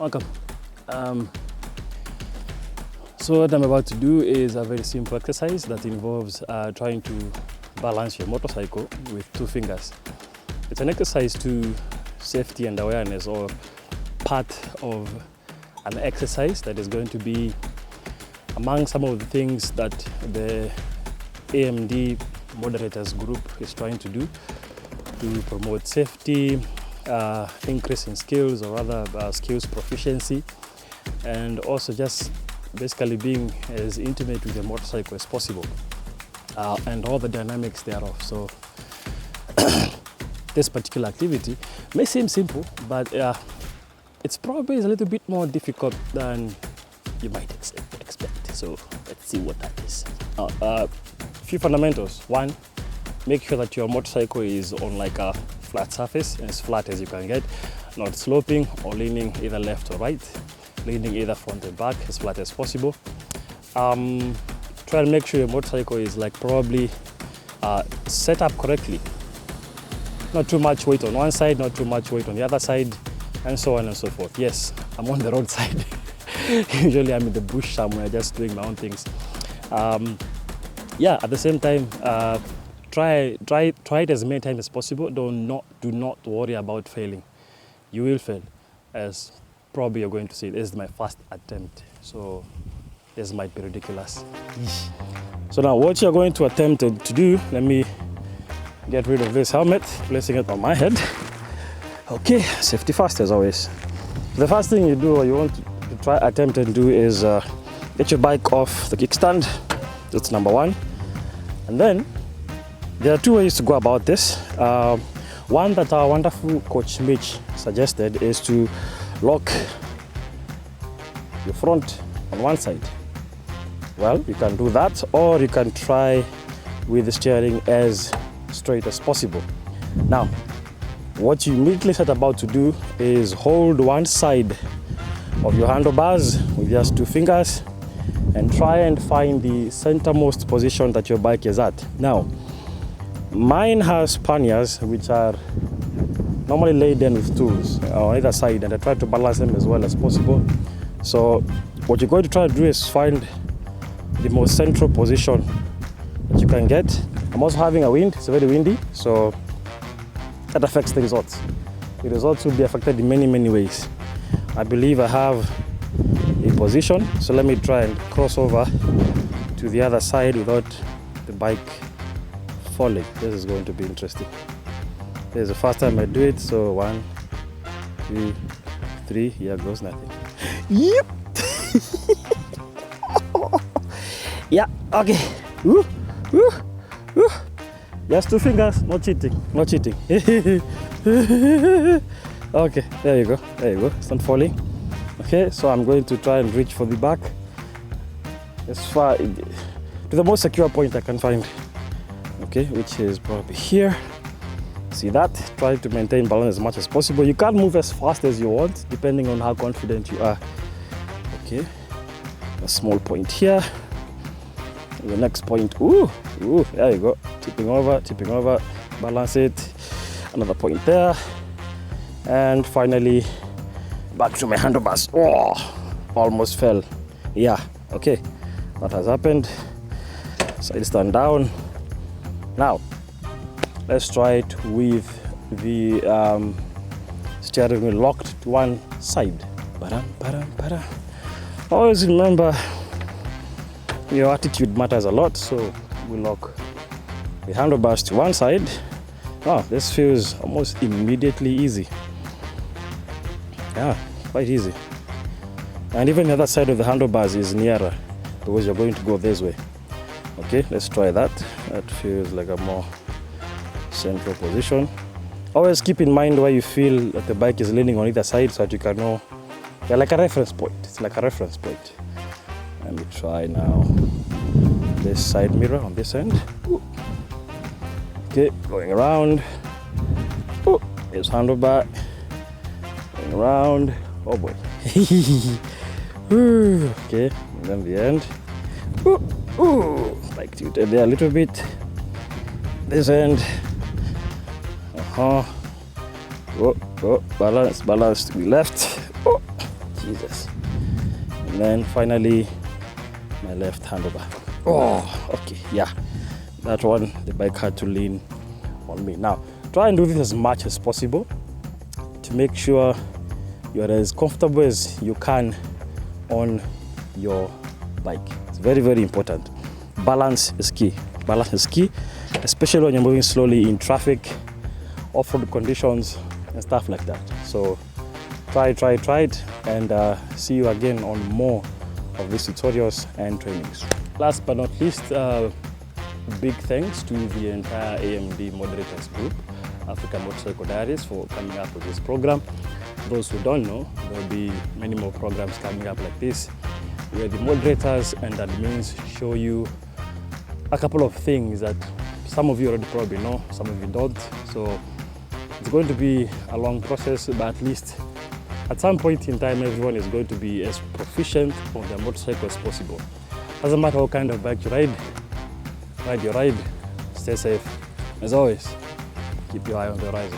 Welcome. So what I'm about to do is a very simple exercise that involves trying to balance your motorcycle with 2 fingers. It's an exercise to safety and awareness, or part of an exercise that is going to be among some of the things that the AMD moderators group is trying to do to promote safety, increase in skills, or rather skills proficiency, and also just basically being as intimate with your motorcycle as possible, and all the dynamics thereof. So this particular activity may seem simple, but it's probably a little bit more difficult than you might expect. So let's see what that is. Few fundamentals. 1, make sure that your motorcycle is on like a flat surface, as flat as you can get, not sloping or leaning either left or right, leaning either front and back, as flat as possible. Try and make sure your motorcycle is like probably set up correctly. Not too much weight on one side, not too much weight on the other side, and so on and so forth. Yes, I'm on the road side. Usually I'm in the bush somewhere just doing my own things. Yeah, at the same time, try it as many times as possible. Do not worry about failing. You will fail, as probably you're going to see. This is my first attempt, so this might be ridiculous. So now what you're going to attempt to do, let me get rid of this helmet, placing it on my head. Okay, safety first as always. The first thing you do, or you want to attempt and do, is get your bike off the kickstand. That's number 1. And then there are 2 ways to go about this. One that our wonderful coach Mitch suggested is to lock your front on one side. Well, you can do that, or you can try with the steering as straight as possible. Now, what you immediately set about to do is hold one side of your handlebars with just 2 fingers and try and find the centermost position that your bike is at. Now, mine has panniers which are normally laden with tools on either side, and I try to balance them as well as possible. So what you're going to try to do is find the most central position that you can get. I'm also having a wind, it's very windy, so that affects the results. The results will be affected in many ways. I believe I have a position, so let me try and cross over to the other side without the bike falling. This is going to be interesting. This is the first time I do it, so 1, 2, 3, here goes nothing. Yep. Yeah, okay. Woo, woo, woo. Just 2 fingers, no cheating, no cheating. Okay, there you go, it's not falling. Okay, so I'm going to try and reach for the back as far to the most secure point I can find. Okay, which is probably here. See that? Try to maintain balance as much as possible. You can't move as fast as you want, depending on how confident you are. Okay, a small point here. The next point, ooh, there you go. Tipping over, balance it. Another point there. And finally, back to my handlebars. Oh, almost fell. Yeah, okay, that has happened. Side stand down. Now, let's try it with the steering wheel locked to one side. Always remember, your attitude matters a lot, so we lock the handlebars to one side. Wow, this feels almost immediately easy. Yeah, quite easy. And even the other side of the handlebars is nearer because you're going to go this way. Okay, let's try that. That feels like a more central position. Always keep in mind where you feel that the bike is leaning on either side so that you can know. Yeah, like a reference point. It's like a reference point. Let me try now this side mirror on this end. Okay, going around. Here's handlebar. Going around. Oh boy. Okay, and then the end. Like tilted there a little bit. This end. Balance to the left. Jesus. And then finally, my left handlebar. Oh, okay, yeah. That one, the bike had to lean on me. Now, try and do this as much as possible to make sure you're as comfortable as you can on your bike. It's very, very important. Balance is key. Balance is key, especially when you're moving slowly in traffic, off-road conditions, and stuff like that. So try it, and see you again on more of these tutorials and trainings. Last but not least, big thanks to the entire AMD moderators group, Africa Motorcycle Diaries, for coming up with this program. Those who don't know, there will be many more programs coming up like this, where the moderators and admins show you a couple of things that some of you already probably know, some of you don't. So it's going to be a long process, but at least at some point in time, everyone is going to be as proficient on their motorcycle as possible. Doesn't matter what kind of bike you ride your ride, stay safe. As always, keep your eye on the horizon.